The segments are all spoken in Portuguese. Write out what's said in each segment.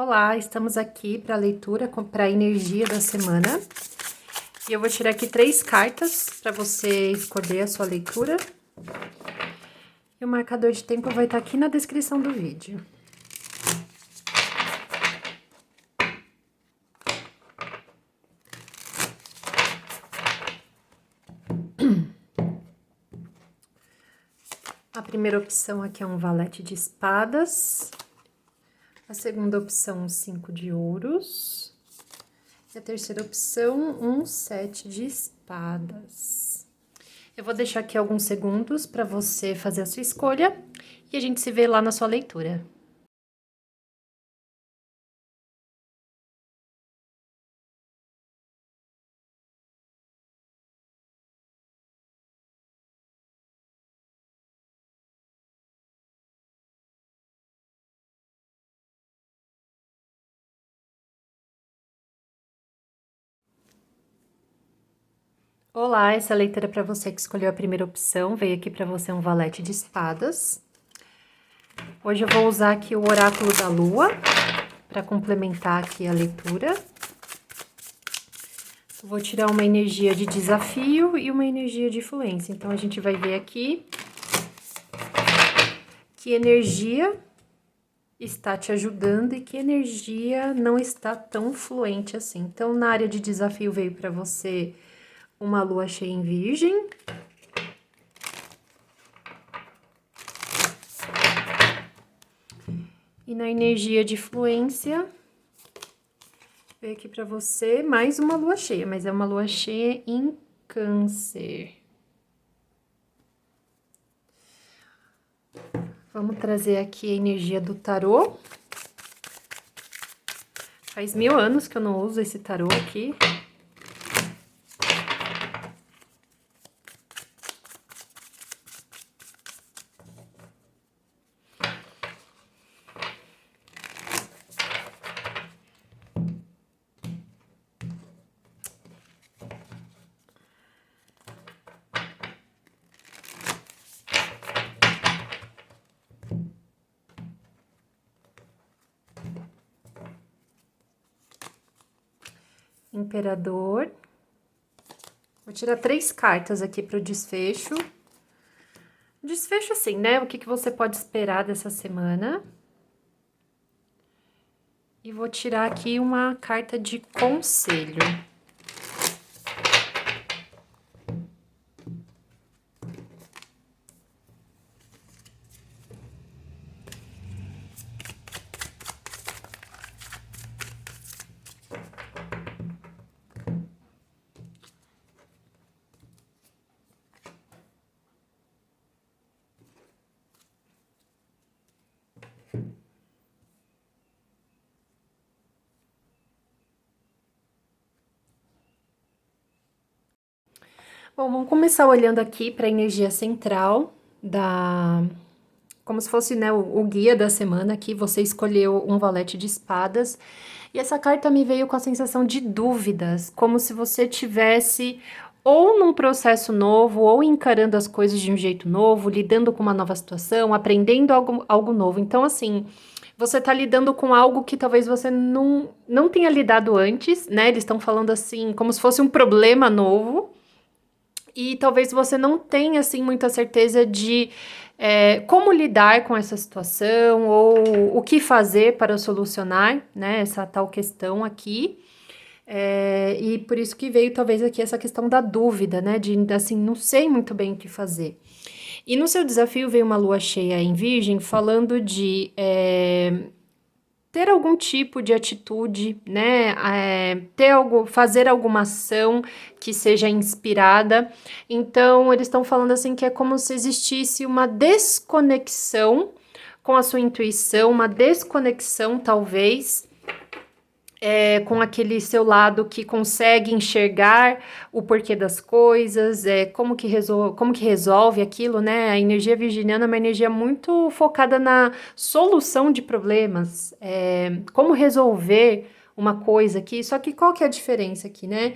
Olá, estamos aqui para a leitura, para a energia da semana. E eu vou tirar aqui 3 cartas para você escolher a sua leitura. E o marcador de tempo vai estar aqui na descrição do vídeo. A primeira opção aqui é um valete de espadas. A segunda opção, um 5 de ouros. E a terceira opção, um 7 de espadas. Eu vou deixar aqui alguns segundos para você fazer a sua escolha e a gente se vê lá na sua leitura. Olá, essa leitura é para você que escolheu a primeira opção, veio aqui para você um valete de espadas. Hoje eu vou usar aqui o oráculo da lua, para complementar aqui a leitura. Vou tirar uma energia de desafio e uma energia de influência, então a gente vai ver aqui que energia está te ajudando e que energia não está tão fluente assim. Então, na área de desafio veio para você uma lua cheia em Virgem. E na energia de fluência, veio aqui para você mais uma lua cheia, mas é uma lua cheia em Câncer. Vamos trazer aqui a energia do tarô. Faz 1000 anos que eu não uso esse tarô aqui. Imperador. Vou tirar 3 cartas aqui para o desfecho. Desfecho assim, né? O que você pode esperar dessa semana. E vou tirar aqui uma carta de conselho. Bom, vamos começar olhando aqui para a energia central como se fosse, né, o guia da semana aqui. Você escolheu um valete de espadas e essa carta me veio com a sensação de dúvidas, como se você tivesse ou num processo novo, ou encarando as coisas de um jeito novo, lidando com uma nova situação, aprendendo algo novo. Então, assim, você tá lidando com algo que talvez você não tenha lidado antes, né? Eles estão falando assim, como se fosse um problema novo. E talvez você não tenha, assim, muita certeza de como lidar com essa situação ou o que fazer para solucionar, né, essa tal questão aqui. E por isso que veio, talvez, aqui essa questão da dúvida, né, de, assim, não sei muito bem o que fazer. E no seu desafio veio uma lua cheia em Virgem falando de ter algum tipo de atitude, né, fazer alguma ação que seja inspirada. Então, eles estão falando assim que é como se existisse uma desconexão com a sua intuição, uma desconexão, talvez, com aquele seu lado que consegue enxergar o porquê das coisas, como que resolve aquilo, né? A energia virginiana é uma energia muito focada na solução de problemas, como resolver uma coisa aqui. Só que qual que é a diferença aqui, né?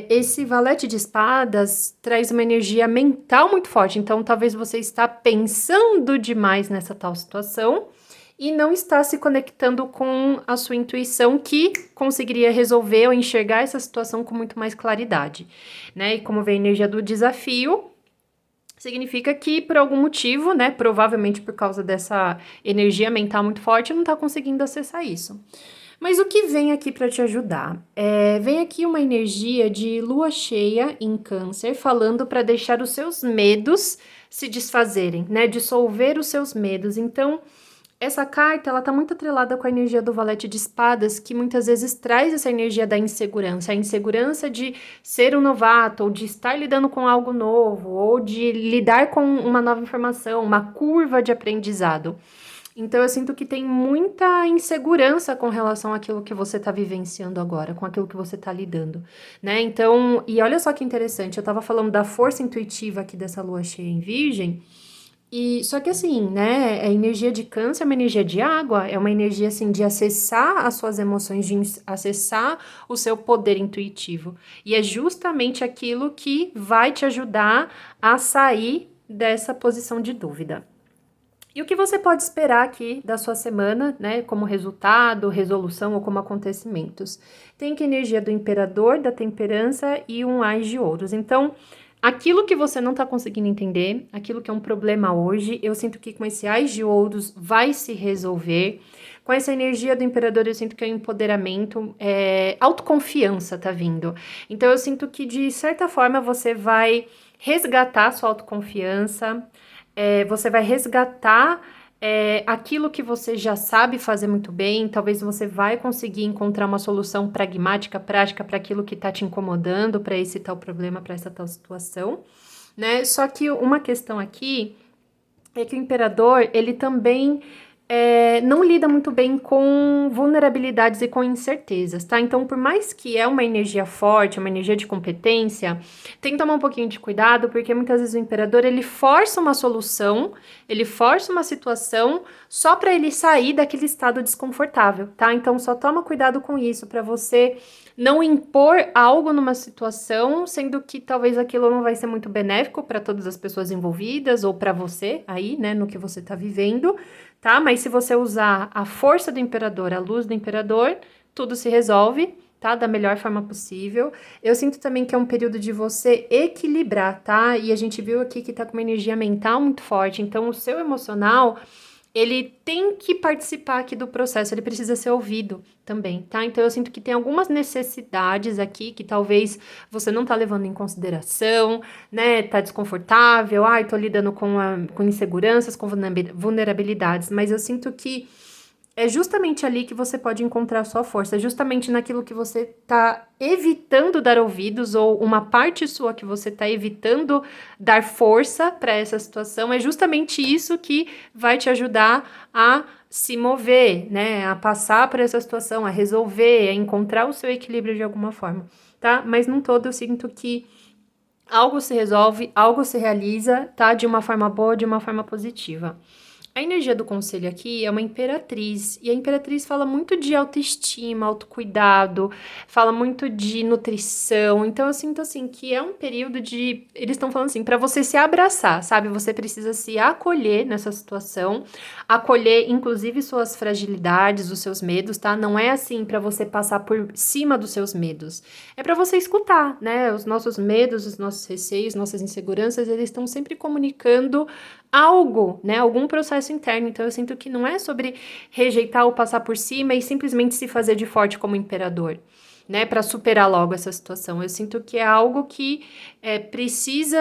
Esse valete de espadas traz uma energia mental muito forte, então talvez você está pensando demais nessa tal situação e não está se conectando com a sua intuição, que conseguiria resolver ou enxergar essa situação com muito mais claridade, né? E como vem a energia do desafio, significa que por algum motivo, né, provavelmente por causa dessa energia mental muito forte, não está conseguindo acessar isso. Mas o que vem aqui para te ajudar? Vem aqui uma energia de lua cheia em Câncer, falando para deixar os seus medos se desfazerem, né? Dissolver os seus medos. Então, essa carta, ela tá muito atrelada com a energia do valete de espadas, que muitas vezes traz essa energia da insegurança, a insegurança de ser um novato, ou de estar lidando com algo novo, ou de lidar com uma nova informação, uma curva de aprendizado. Então, eu sinto que tem muita insegurança com relação àquilo que você tá vivenciando agora, com aquilo que você tá lidando, né? Então, e olha só que interessante, eu tava falando da força intuitiva aqui dessa lua cheia em Virgem, e só que assim, né, a energia de Câncer é uma energia de água, é uma energia assim de acessar as suas emoções, de acessar o seu poder intuitivo. E é justamente aquilo que vai te ajudar a sair dessa posição de dúvida. E o que você pode esperar aqui da sua semana, né, como resultado, resolução ou como acontecimentos? Tem que a energia do imperador, da temperança e um ás de ouros. Então, aquilo que você não está conseguindo entender, aquilo que é um problema hoje, eu sinto que com esse ás de ouros vai se resolver. Com essa energia do imperador, eu sinto que é um empoderamento, autoconfiança tá vindo. Então, eu sinto que, de certa forma, você vai resgatar sua autoconfiança, você vai resgatar aquilo que você já sabe fazer muito bem. Talvez você vai conseguir encontrar uma solução pragmática, prática para aquilo que está te incomodando, para esse tal problema, para essa tal situação, né? Só que uma questão aqui é que o imperador, ele também não lida muito bem com vulnerabilidades e com incertezas, tá? Então, por mais que é uma energia forte, uma energia de competência, tem que tomar um pouquinho de cuidado, porque muitas vezes o imperador, ele força uma solução, ele força uma situação só para ele sair daquele estado desconfortável, tá? Então, só toma cuidado com isso, para você não impor algo numa situação, sendo que talvez aquilo não vai ser muito benéfico para todas as pessoas envolvidas ou para você aí, né, no que você tá vivendo, tá? Mas se você usar a força do imperador, a luz do imperador, tudo se resolve, tá? Da melhor forma possível. Eu sinto também que é um período de você equilibrar, tá? E a gente viu aqui que tá com uma energia mental muito forte, então o seu emocional, ele tem que participar aqui do processo, ele precisa ser ouvido também, tá? Então eu sinto que tem algumas necessidades aqui que talvez você não tá levando em consideração, né? Tá desconfortável, ai, tô lidando com inseguranças, com vulnerabilidades, mas eu sinto que é justamente ali que você pode encontrar a sua força, é justamente naquilo que você tá evitando dar ouvidos, ou uma parte sua que você tá evitando dar força para essa situação, é justamente isso que vai te ajudar a se mover, né? A passar por essa situação, a resolver, a encontrar o seu equilíbrio de alguma forma, tá? Mas num todo eu sinto que algo se resolve, algo se realiza, tá? De uma forma boa, de uma forma positiva. A energia do conselho aqui é uma imperatriz, e a imperatriz fala muito de autoestima, autocuidado, fala muito de nutrição. Então eu sinto assim que é um período de, eles estão falando assim, para você se abraçar, sabe? Você precisa se acolher nessa situação, acolher inclusive suas fragilidades, os seus medos, tá? Não é assim para você passar por cima dos seus medos. É para você escutar, né? Os nossos medos, os nossos receios, nossas inseguranças, eles estão sempre comunicando algo, né? Algum processo interno. Então eu sinto que não é sobre rejeitar ou passar por cima e simplesmente se fazer de forte como imperador, né? Para superar logo essa situação. Eu sinto que é algo que precisa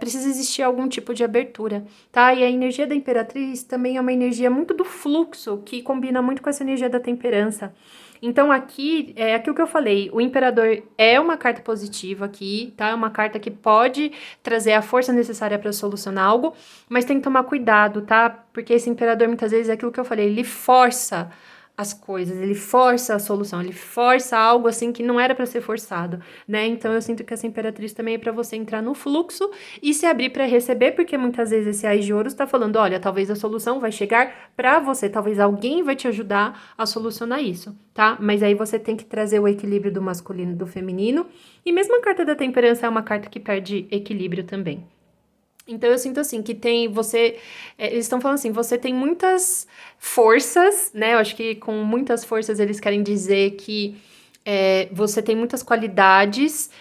existir algum tipo de abertura, tá? E a energia da imperatriz também é uma energia muito do fluxo, que combina muito com essa energia da temperança. Então aqui, é aquilo que eu falei, o imperador é uma carta positiva aqui, tá? É uma carta que pode trazer a força necessária para solucionar algo, mas tem que tomar cuidado, tá? Porque esse imperador, muitas vezes, é aquilo que eu falei, ele força as coisas, ele força a solução, ele força algo assim que não era para ser forçado, né? Então eu sinto que essa imperatriz também é para você entrar no fluxo e se abrir para receber, porque muitas vezes esse ás de ouros está falando, olha, talvez a solução vai chegar para você, talvez alguém vai te ajudar a solucionar isso, tá? Mas aí você tem que trazer o equilíbrio do masculino e do feminino, e mesmo a carta da temperança é uma carta que perde equilíbrio também. Então, eu sinto assim, que tem você. Eles estão falando assim, você tem muitas forças, né? Eu acho que com muitas forças eles querem dizer que você tem muitas qualidades,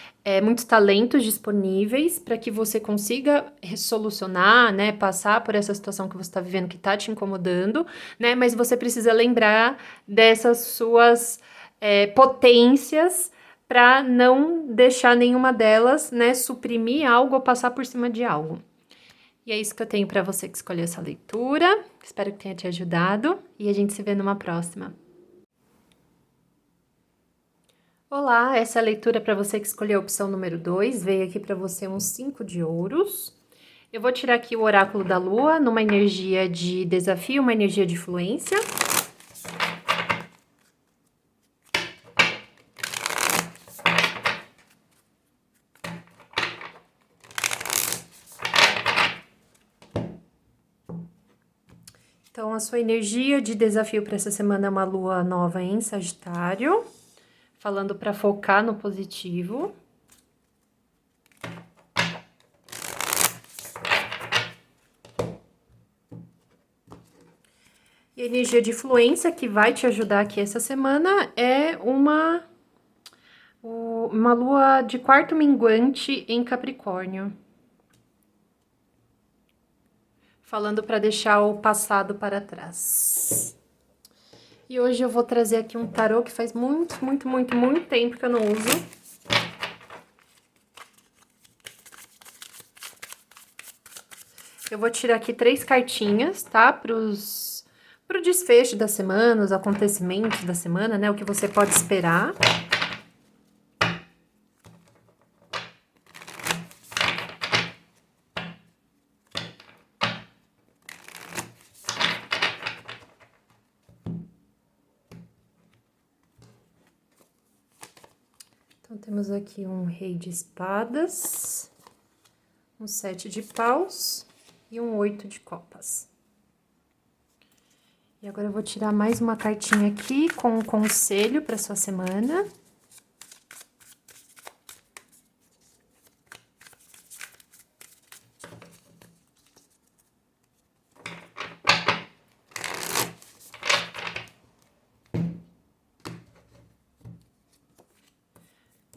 muitos talentos disponíveis para que você consiga solucionar, né? Passar por essa situação que você está vivendo que está te incomodando, né? Mas você precisa lembrar dessas suas potências para não deixar nenhuma delas, né, suprimir algo ou passar por cima de algo. E é isso que eu tenho para você que escolheu essa leitura. Espero que tenha te ajudado e a gente se vê numa próxima. Olá, essa é a leitura para você que escolheu a opção número 2. Veio aqui para você uns 5 de ouros. Eu vou tirar aqui o oráculo da lua numa energia de desafio, uma energia de fluência. Então, a sua energia de desafio para essa semana é uma lua nova em Sagitário, falando para focar no positivo. E a energia de fluência que vai te ajudar aqui essa semana é uma lua de quarto minguante em Capricórnio. Falando para deixar o passado para trás. E hoje eu vou trazer aqui um tarô que faz muito tempo que eu não uso. Eu vou tirar aqui 3 cartinhas, tá? Pro desfecho da semana, os acontecimentos da semana, né? O que você pode esperar. Então, temos aqui um rei de espadas, um 7 de paus e um 8 de copas. E agora eu vou tirar mais uma cartinha aqui com um conselho para sua semana.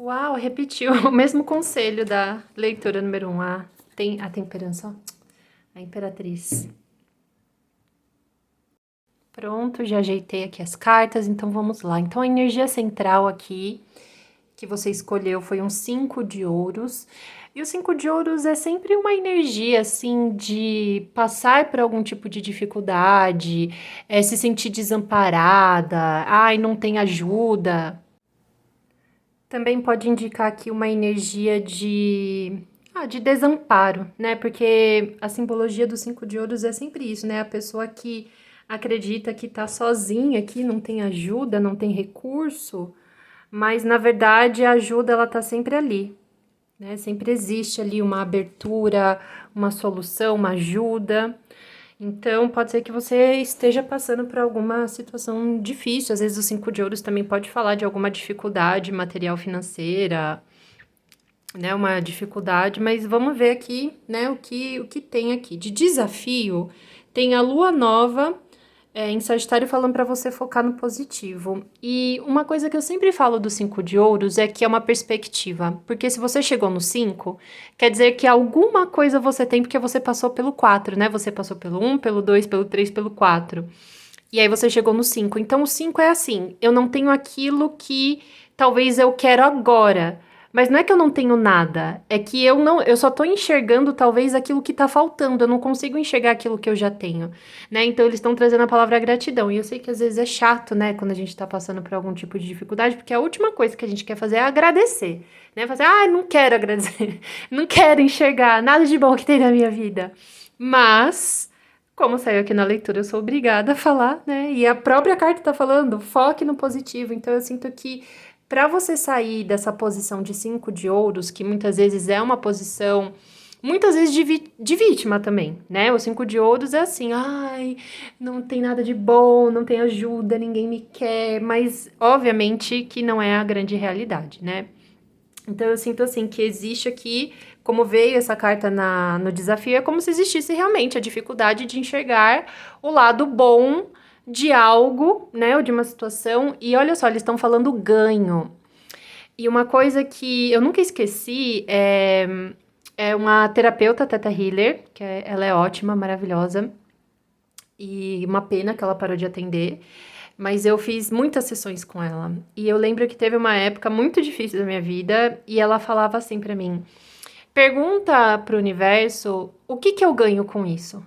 Uau, repetiu o mesmo conselho da leitura número 1, a temperança, ó, a imperatriz. Pronto, já ajeitei aqui as cartas, então vamos lá. Então, a energia central aqui que você escolheu foi um 5 de ouros. E o 5 de ouros é sempre uma energia, assim, de passar por algum tipo de dificuldade, se sentir desamparada, ai, não tem ajuda. Também pode indicar aqui uma energia de desamparo, né? Porque a simbologia do 5 de ouros é sempre isso, né? A pessoa que acredita que tá sozinha, que não tem ajuda, não tem recurso, mas na verdade a ajuda ela tá sempre ali, né? Sempre existe ali uma abertura, uma solução, uma ajuda. Então, pode ser que você esteja passando por alguma situação difícil. Às vezes, o 5 de ouros também pode falar de alguma dificuldade material financeira, né? Uma dificuldade, mas vamos ver aqui, né? O que tem aqui. De desafio, tem a lua nova em Sagitário falando para você focar no positivo. E uma coisa que eu sempre falo do 5 de ouros é que é uma perspectiva. Porque se você chegou no 5, quer dizer que alguma coisa você tem porque você passou pelo 4, né? Você passou pelo 1, pelo 2, pelo 3, pelo 4. E aí você chegou no 5. Então o 5 é assim, eu não tenho aquilo que talvez eu quero agora. Mas não é que eu não tenho nada, é que eu só tô enxergando talvez aquilo que tá faltando, eu não consigo enxergar aquilo que eu já tenho, né? Então eles estão trazendo a palavra gratidão. E eu sei que às vezes é chato, né, quando a gente tá passando por algum tipo de dificuldade, porque a última coisa que a gente quer fazer é agradecer, né? Fazer, não quero agradecer, não quero enxergar nada de bom que tem na minha vida. Mas como saiu aqui na leitura, eu sou obrigada a falar, né? E a própria carta tá falando, foque no positivo. Então eu sinto que para você sair dessa posição de 5 de ouros, que muitas vezes é uma posição, muitas vezes de vítima também, né? O 5 de ouros é assim, ai, não tem nada de bom, não tem ajuda, ninguém me quer, mas obviamente que não é a grande realidade, né? Então eu sinto assim que existe aqui como veio essa carta no desafio, é como se existisse realmente a dificuldade de enxergar o lado bom de algo, né, ou de uma situação. E olha só, eles estão falando ganho. E uma coisa que eu nunca esqueci é uma terapeuta Teta Healer, ela é ótima, maravilhosa. E uma pena que ela parou de atender. Mas eu fiz muitas sessões com ela. E eu lembro que teve uma época muito difícil da minha vida e ela falava assim pra mim: pergunta pro universo o que que eu ganho com isso,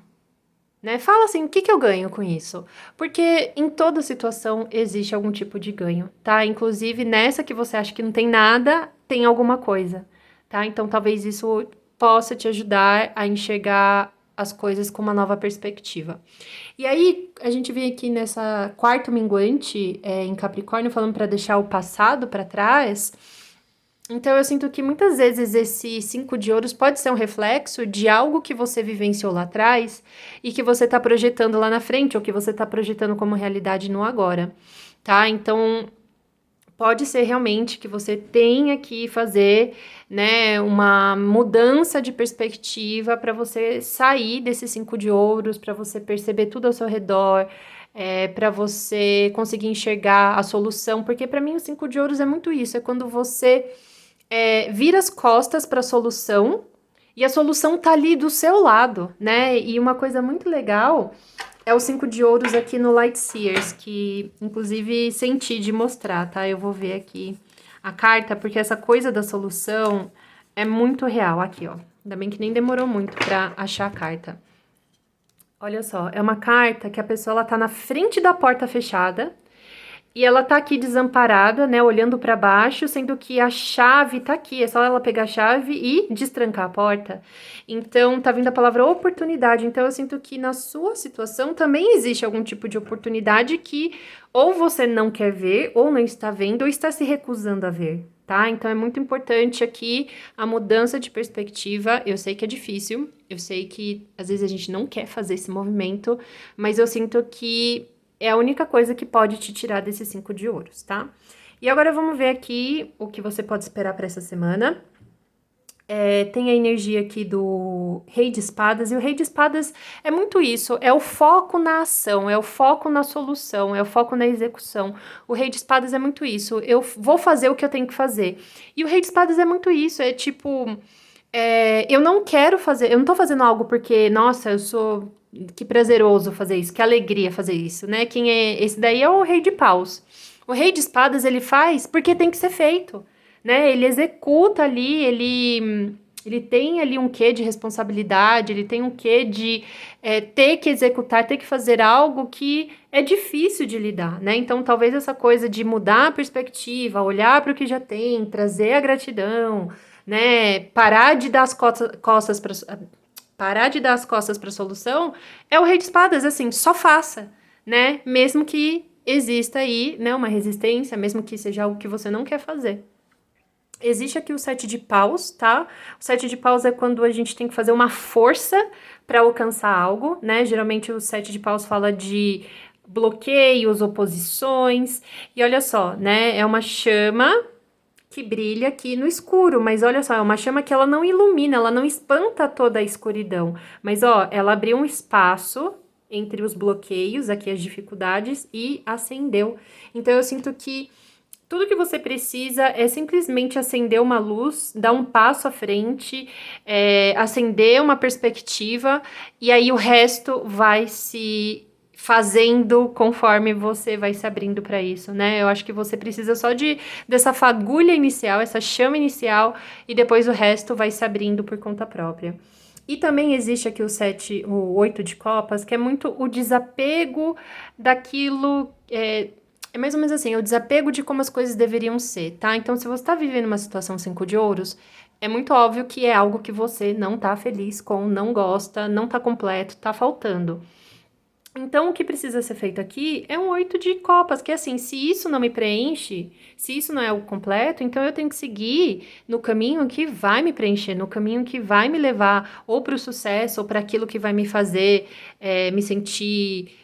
né? Fala assim, o que que eu ganho com isso? Porque em toda situação existe algum tipo de ganho, tá? Inclusive nessa que você acha que não tem nada, tem alguma coisa, tá? Então talvez isso possa te ajudar a enxergar as coisas com uma nova perspectiva. E aí, a gente vem aqui nessa quarto minguante em Capricórnio, falando para deixar o passado para trás. Então, eu sinto que muitas vezes esse 5 de ouros pode ser um reflexo de algo que você vivenciou lá atrás e que você está projetando lá na frente, ou que você está projetando como realidade no agora, tá? Então, pode ser realmente que você tenha que fazer, né, uma mudança de perspectiva para você sair desses 5 de ouros, para você perceber tudo ao seu redor, para você conseguir enxergar a solução, porque para mim o 5 de ouros é muito isso, é quando você vira as costas para a solução e a solução tá ali do seu lado, né? E uma coisa muito legal é o 5 de ouros aqui no Light Seers, que inclusive senti de mostrar, tá? Eu vou ver aqui a carta, porque essa coisa da solução é muito real. Aqui, ó. Ainda bem que nem demorou muito pra achar a carta. Olha só, é uma carta que a pessoa ela tá na frente da porta fechada e ela tá aqui desamparada, né, olhando pra baixo, sendo que a chave tá aqui, é só ela pegar a chave e destrancar a porta. Então, tá vindo a palavra oportunidade. Então, eu sinto que na sua situação também existe algum tipo de oportunidade que ou você não quer ver, ou não está vendo, ou está se recusando a ver, tá? Então, é muito importante aqui a mudança de perspectiva. Eu sei que é difícil, eu sei que às vezes a gente não quer fazer esse movimento, mas eu sinto que é a única coisa que pode te tirar desses 5 de ouros, tá? E agora vamos ver aqui o que você pode esperar para essa semana. Tem a energia aqui do Rei de Espadas, e o Rei de Espadas é muito isso, é o foco na ação, é o foco na solução, é o foco na execução. O Rei de Espadas é muito isso, eu vou fazer o que eu tenho que fazer. E o Rei de Espadas é muito isso, é tipo, eu não quero fazer, eu não tô fazendo algo porque, nossa, eu sou, que prazeroso fazer isso, que alegria fazer isso, né? Quem é, esse daí é o Rei de Paus. O Rei de Espadas, ele faz porque tem que ser feito, né? Ele executa ali, ele tem ali um quê de responsabilidade, ele tem um quê de ter que executar, ter que fazer algo que é difícil de lidar, né? Então, talvez essa coisa de mudar a perspectiva, olhar para o que já tem, trazer a gratidão, né? Parar de dar as costas para parar de dar as costas para a solução é o Rei de Espadas, assim, só faça, né? Mesmo que exista aí, né, uma resistência, mesmo que seja algo que você não quer fazer. Existe aqui o 7 de paus, tá? O 7 de paus é quando a gente tem que fazer uma força para alcançar algo, né? Geralmente o 7 de paus fala de bloqueios, oposições. E olha só, né? É uma chama que brilha aqui no escuro, mas olha só, é uma chama que ela não ilumina, ela não espanta toda a escuridão. Mas ó, ela abriu um espaço entre os bloqueios, aqui as dificuldades, e acendeu. Então eu sinto que tudo que você precisa é simplesmente acender uma luz, dar um passo à frente, acender uma perspectiva, e aí o resto vai se fazendo conforme você vai se abrindo para isso, né? Eu acho que você precisa só dessa fagulha inicial, essa chama inicial, e depois o resto vai se abrindo por conta própria. E também existe aqui o 8 de copas, que é muito o desapego daquilo. É mais ou menos assim, é o desapego de como as coisas deveriam ser, tá? Então, se você tá vivendo uma situação 5 de ouros, é muito óbvio que é algo que você não tá feliz com, não gosta, não tá completo, tá faltando. Então, o que precisa ser feito aqui é um 8 de copas, que é assim, se isso não me preenche, se isso não é o completo, então eu tenho que seguir no caminho que vai me preencher, no caminho que vai me levar ou para o sucesso, ou para aquilo que vai me fazer me sentir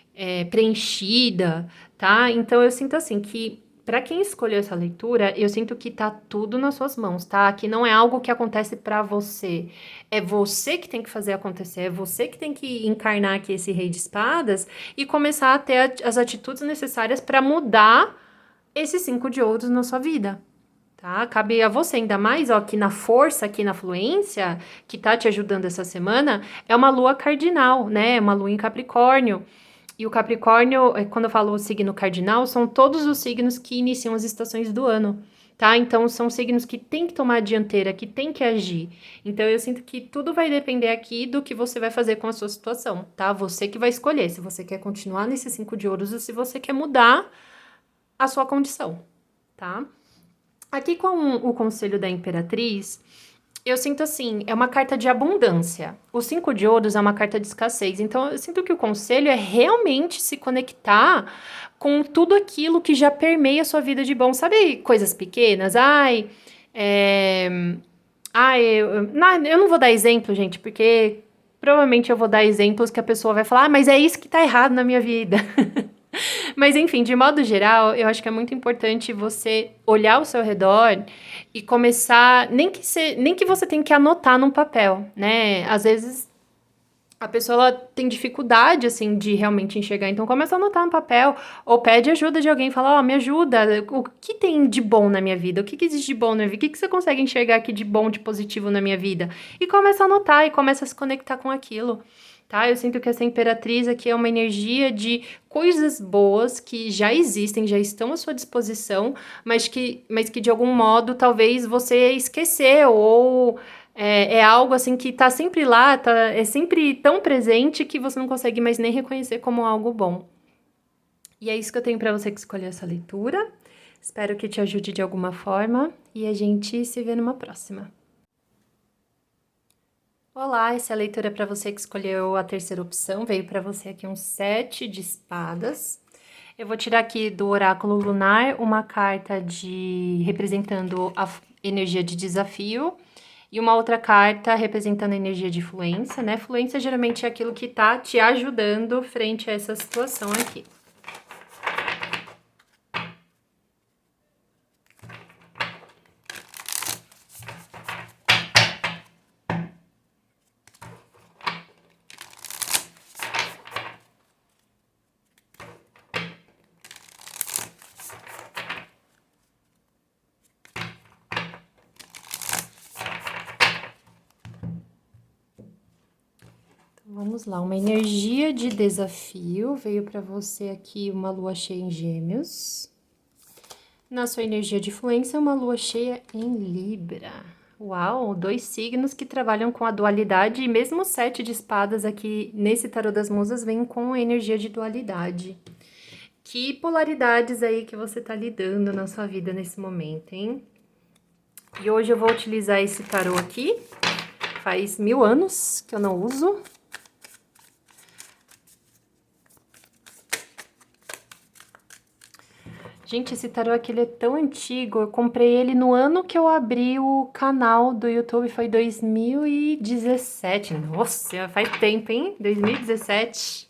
preenchida, tá? Então, eu sinto assim, que Para quem escolheu essa leitura, eu sinto que tá tudo nas suas mãos, tá? Que não é algo que acontece para você. É você que tem que fazer acontecer, é você que tem que encarnar aqui esse rei de espadas e começar a ter as atitudes necessárias para mudar esses 5 de ouros na sua vida. Tá? Cabe a você, ainda mais, ó, que na força, aqui na fluência, que tá te ajudando essa semana, é uma lua cardinal, né? É uma lua em Capricórnio. E o Capricórnio, quando eu falo o signo cardinal, são todos os signos que iniciam as estações do ano, tá? Então, são signos que tem que tomar a dianteira, que tem que agir. Então, eu sinto que tudo vai depender aqui do que você vai fazer com a sua situação, tá? Você que vai escolher se você quer continuar nesses 5 de ouros ou se você quer mudar a sua condição, tá? Aqui com o Conselho da Imperatriz, eu sinto assim, é uma carta de abundância. O 5 de ouros é uma carta de escassez. Então, eu sinto que o conselho é realmente se conectar com tudo aquilo que já permeia a sua vida de bom. Sabe, coisas pequenas? Ai, é... eu não vou dar exemplo, gente, porque provavelmente eu vou dar exemplos que a pessoa vai falar, mas é isso que tá errado na minha vida. Mas enfim, de modo geral, eu acho que é muito importante você olhar ao seu redor e começar, nem que você tenha que anotar num papel, né? Às vezes a pessoa ela tem dificuldade assim de realmente enxergar, então começa a anotar no papel ou pede ajuda de alguém, fala, ó, me ajuda, o que tem de bom na minha vida? O que existe de bom na minha vida? O que você consegue enxergar aqui de bom, de positivo na minha vida? E começa a anotar e começa a se conectar com aquilo. Tá? Eu sinto que essa imperatriz aqui é uma energia de coisas boas que já existem, já estão à sua disposição, mas que de algum modo talvez você esqueceu ou é algo assim que tá sempre lá, é sempre tão presente que você não consegue mais nem reconhecer como algo bom. E é isso que eu tenho para você que escolheu essa leitura. Espero que te ajude de alguma forma e a gente se vê numa próxima. Olá, essa é a leitura para você que escolheu a terceira opção. Veio para você aqui um 7 de espadas. Eu vou tirar aqui do oráculo lunar uma carta representando a energia de desafio e uma outra carta representando a energia de fluência, né? Fluência geralmente é aquilo que tá te ajudando frente a essa situação aqui. Vamos lá, uma energia de desafio. Veio para você aqui uma lua cheia em Gêmeos. Na sua energia de fluência, uma lua cheia em Libra. Uau, 2 signos que trabalham com a dualidade, e mesmo o 7 de espadas aqui nesse tarô das musas vem com energia de dualidade. Que polaridades aí que você tá lidando na sua vida nesse momento, hein? E hoje eu vou utilizar esse tarô aqui. Faz 1000 anos que eu não uso. Gente, esse tarô aqui ele é tão antigo, eu comprei ele no ano que eu abri o canal do YouTube, foi 2017. Nossa, faz tempo, hein? 2017.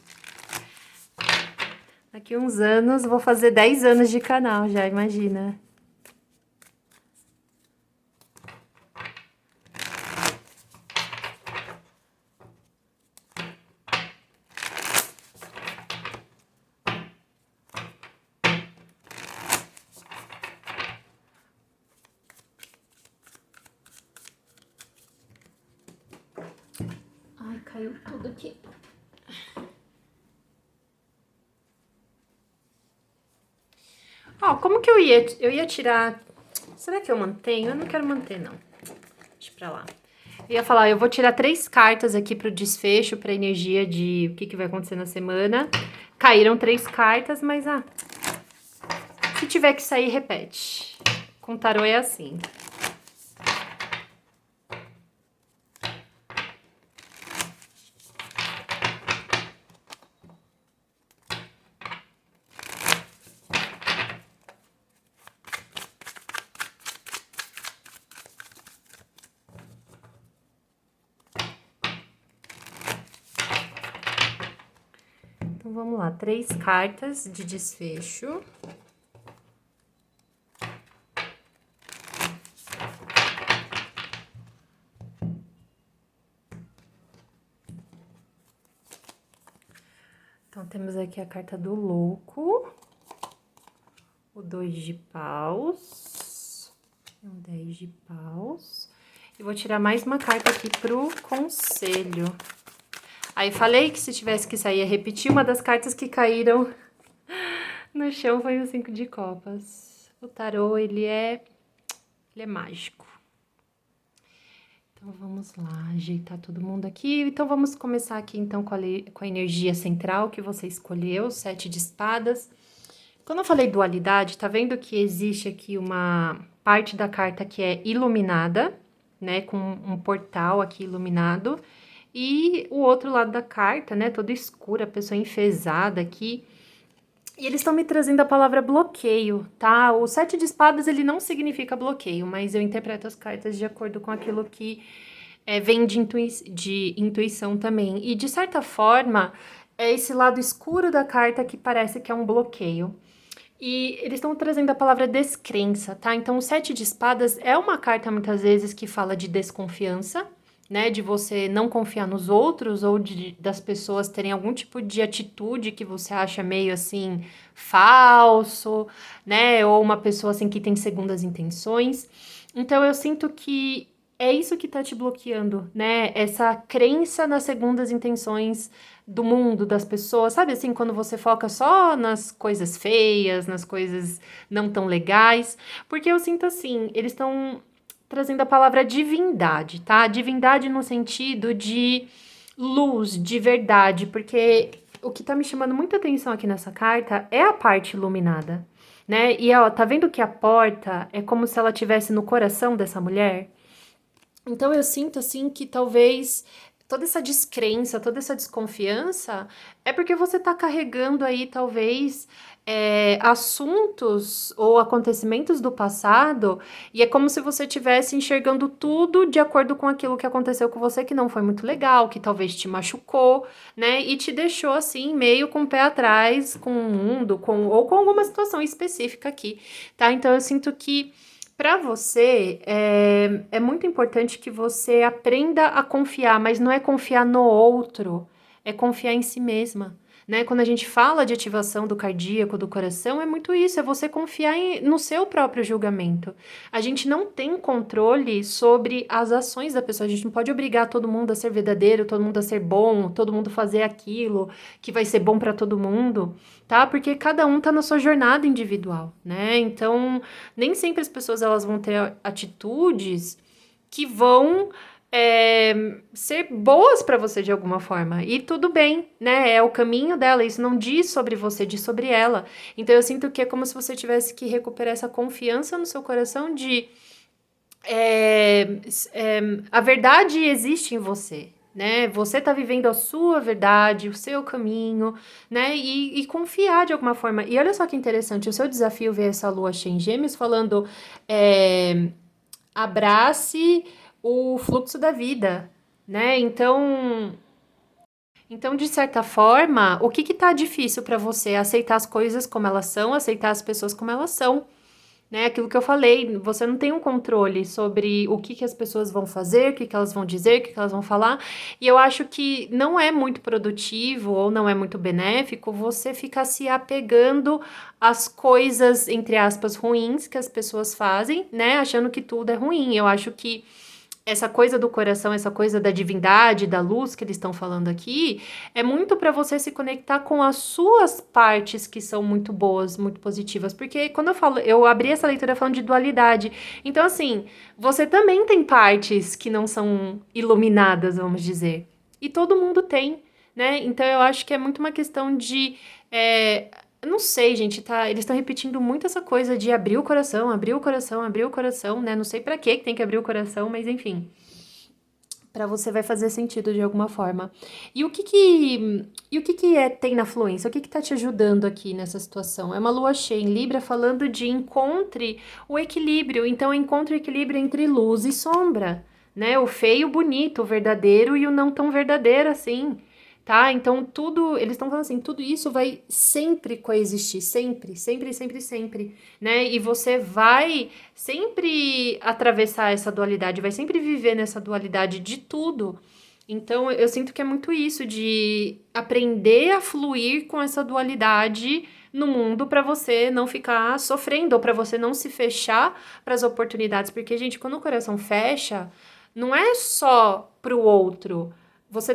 Daqui uns anos, vou fazer 10 anos de canal já, imagina. Ai, caiu tudo aqui. Ó, como que eu ia tirar... Será que eu mantenho? Eu não quero manter, não. Deixa pra lá. Eu ia falar, eu vou tirar 3 cartas aqui pro desfecho, pra energia de o que vai acontecer na semana. Caíram 3 cartas, mas, se tiver que sair, repete. Com tarô é assim. Então, vamos lá. 3 cartas de desfecho. temos aqui a carta do louco, o 2 de paus, um 10 de paus. E vou tirar mais uma carta aqui pro conselho. Aí falei que se tivesse que sair, ia repetir. Uma das cartas que caíram no chão foi o 5 de copas. O tarô, ele é mágico. Então, vamos lá, ajeitar todo mundo aqui. Então, vamos começar aqui, então, com a energia central que você escolheu, 7 de espadas. Quando eu falei dualidade, tá vendo que existe aqui uma parte da carta que é iluminada, né, com um portal aqui iluminado, e o outro lado da carta, né, toda escura, a pessoa enfesada aqui. E eles estão me trazendo a palavra bloqueio, tá? O 7 de espadas, ele não significa bloqueio, mas eu interpreto as cartas de acordo com aquilo que vem de intuição também. E, de certa forma, é esse lado escuro da carta que parece que é um bloqueio. E eles estão trazendo a palavra descrença, tá? Então, o 7 de espadas é uma carta, muitas vezes, que fala de desconfiança, né, de você não confiar nos outros ou das pessoas terem algum tipo de atitude que você acha meio assim falso, né, ou uma pessoa assim que tem segundas intenções. Então eu sinto que é isso que tá te bloqueando, né? Essa crença nas segundas intenções do mundo, das pessoas, sabe assim, quando você foca só nas coisas feias, nas coisas não tão legais, porque eu sinto assim, eles estão trazendo a palavra divindade, tá? Divindade no sentido de luz, de verdade, porque o que tá me chamando muita atenção aqui nessa carta é a parte iluminada, né? E ó, tá vendo que a porta é como se ela estivesse no coração dessa mulher? Então eu sinto assim que talvez toda essa descrença, toda essa desconfiança é porque você tá carregando aí talvez assuntos ou acontecimentos do passado e é como se você estivesse enxergando tudo de acordo com aquilo que aconteceu com você que não foi muito legal, que talvez te machucou, né? E te deixou assim meio com o pé atrás com o mundo, ou com alguma situação específica aqui, tá? Então eu sinto que para você, é muito importante que você aprenda a confiar, mas não é confiar no outro, é confiar em si mesma, né? Quando a gente fala de ativação do cardíaco, do coração, é muito isso, é você confiar no seu próprio julgamento. A gente não tem controle sobre as ações da pessoa, a gente não pode obrigar todo mundo a ser verdadeiro, todo mundo a ser bom, todo mundo fazer aquilo que vai ser bom para todo mundo, tá? Porque cada um tá na sua jornada individual, né? Então, nem sempre as pessoas elas vão ter atitudes que vão ser boas para você de alguma forma. E tudo bem, né? É o caminho dela. Isso não diz sobre você, diz sobre ela. Então eu sinto que é como se você tivesse que recuperar essa confiança no seu coração de a verdade existe em você. Né? Você tá vivendo a sua verdade, o seu caminho, né? E confiar de alguma forma. E olha só que interessante, o seu desafio ver essa lua cheia em Gêmeos falando abrace o fluxo da vida, né? Então, de certa forma, o que tá difícil para você? Aceitar as coisas como elas são, aceitar as pessoas como elas são. Né, aquilo que eu falei, você não tem um controle sobre o que as pessoas vão fazer, o que elas vão dizer, o que elas vão falar, e eu acho que não é muito produtivo ou não é muito benéfico você ficar se apegando às coisas, entre aspas, ruins que as pessoas fazem, né, achando que tudo é ruim. Eu acho que essa coisa do coração, essa coisa da divindade, da luz que eles estão falando aqui, é muito para você se conectar com as suas partes que são muito boas, muito positivas. Porque quando eu abri essa leitura falando de dualidade. Então, assim, você também tem partes que não são iluminadas, vamos dizer. E todo mundo tem, né? Então, eu acho que é muito uma questão de. Eu não sei, gente, tá? Eles estão repetindo muito essa coisa de abrir o coração, abrir o coração, abrir o coração, né? Não sei pra que tem que abrir o coração, mas enfim. Pra você vai fazer sentido de alguma forma. E o que tem na fluência? O que tá te ajudando aqui nessa situação? É uma lua cheia em Libra falando de encontre o equilíbrio. Então, encontre o equilíbrio entre luz e sombra, né? O feio, o bonito, o verdadeiro e o não tão verdadeiro assim. Tá? Então, eles estão falando assim, tudo isso vai sempre coexistir, sempre, sempre, sempre, sempre, né? E você vai sempre atravessar essa dualidade, vai sempre viver nessa dualidade de tudo. Então, eu sinto que é muito isso, de aprender a fluir com essa dualidade no mundo para você não ficar sofrendo, ou para você não se fechar para as oportunidades. Porque, gente, quando o coração fecha, não é só pro outro. Você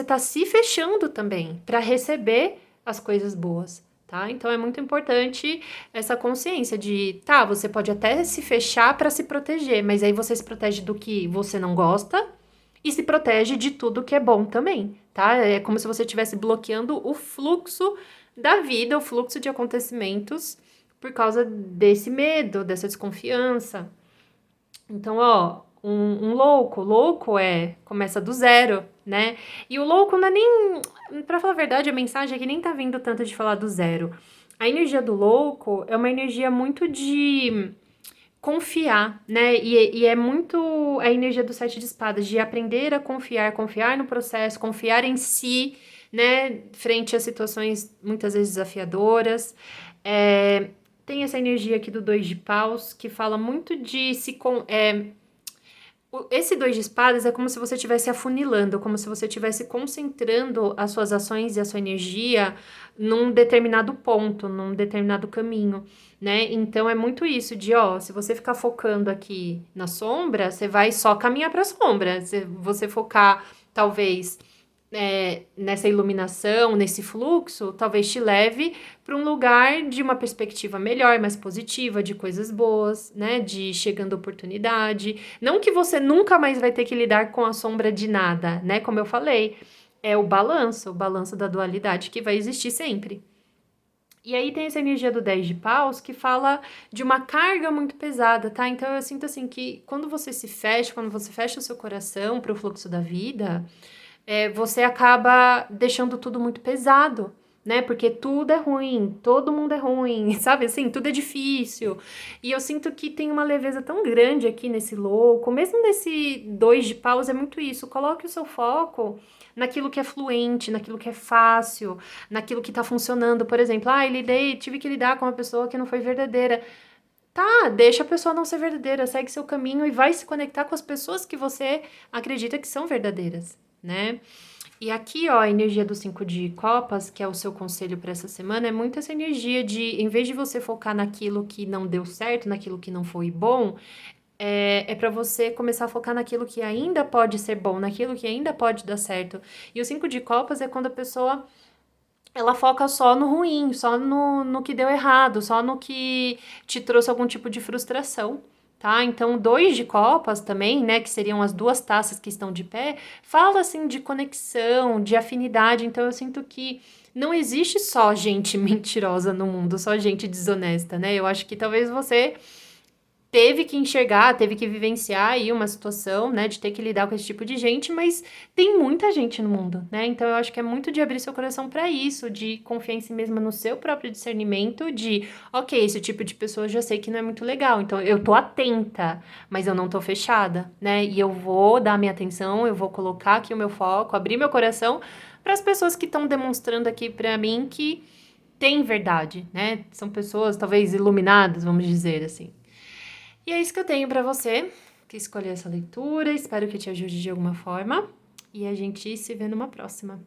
tá se fechando também para receber as coisas boas, tá? Então é muito importante essa consciência de, tá, você pode até se fechar para se proteger, mas aí você se protege do que você não gosta e se protege de tudo que é bom também, tá? É como se você estivesse bloqueando o fluxo da vida, o fluxo de acontecimentos por causa desse medo, dessa desconfiança. Então, ó, um louco começa do zero, né? E o louco não é nem, pra falar a verdade, a mensagem aqui nem tá vindo tanto de falar do zero. A energia do louco é uma energia muito de confiar, né? E é muito a energia do sete de espadas, de aprender a confiar, confiar no processo, confiar em si, né? Frente a situações muitas vezes desafiadoras. Tem essa energia aqui do dois de paus, que fala muito de esse dois de espadas é como se você estivesse afunilando, como se você estivesse concentrando as suas ações e a sua energia num determinado ponto, num determinado caminho, né? Então é muito isso de, ó, se você ficar focando aqui na sombra, você vai só caminhar para a sombra. Se você focar, talvez, nessa iluminação, nesse fluxo, talvez te leve para um lugar de uma perspectiva melhor, mais positiva, de coisas boas, né? De chegando oportunidade. Não que você nunca mais vai ter que lidar com a sombra de nada, né? Como eu falei, é o balanço da dualidade que vai existir sempre. E aí tem essa energia do 10 de paus que fala de uma carga muito pesada, tá? Então eu sinto assim que quando você se fecha, quando você fecha o seu coração para o fluxo da vida, você acaba deixando tudo muito pesado, né? Porque tudo é ruim, todo mundo é ruim, sabe? Assim, tudo é difícil. E eu sinto que tem uma leveza tão grande aqui nesse louco, mesmo nesse dois de paus, é muito isso. Coloque o seu foco naquilo que é fluente, naquilo que é fácil, naquilo que tá funcionando. Por exemplo, tive que lidar com uma pessoa que não foi verdadeira. Tá, deixa a pessoa não ser verdadeira, segue seu caminho e vai se conectar com as pessoas que você acredita que são verdadeiras, né? E aqui, ó, a energia do 5 de copas, que é o seu conselho para essa semana, é muito essa energia de, em vez de você focar naquilo que não deu certo, naquilo que não foi bom, é para você começar a focar naquilo que ainda pode ser bom, naquilo que ainda pode dar certo. E o 5 de copas é quando a pessoa ela foca só no ruim, só no que deu errado, só no que te trouxe algum tipo de frustração, tá? Então, dois de copas também, né, que seriam as duas taças que estão de pé, fala assim de conexão, de afinidade. Então, eu sinto que não existe só gente mentirosa no mundo, só gente desonesta, né? Eu acho que talvez você teve que enxergar, teve que vivenciar aí uma situação, né, de ter que lidar com esse tipo de gente, mas tem muita gente no mundo, né? Então eu acho que é muito de abrir seu coração para isso, de confiar em si mesma no seu próprio discernimento, de, ok, esse tipo de pessoa eu já sei que não é muito legal, então eu tô atenta, mas eu não tô fechada, né? E eu vou dar minha atenção, eu vou colocar aqui o meu foco, abrir meu coração para as pessoas que estão demonstrando aqui para mim que tem verdade, né? São pessoas talvez iluminadas, vamos dizer assim. E é isso que eu tenho pra você, que escolheu essa leitura. Espero que te ajude de alguma forma. E a gente se vê numa próxima.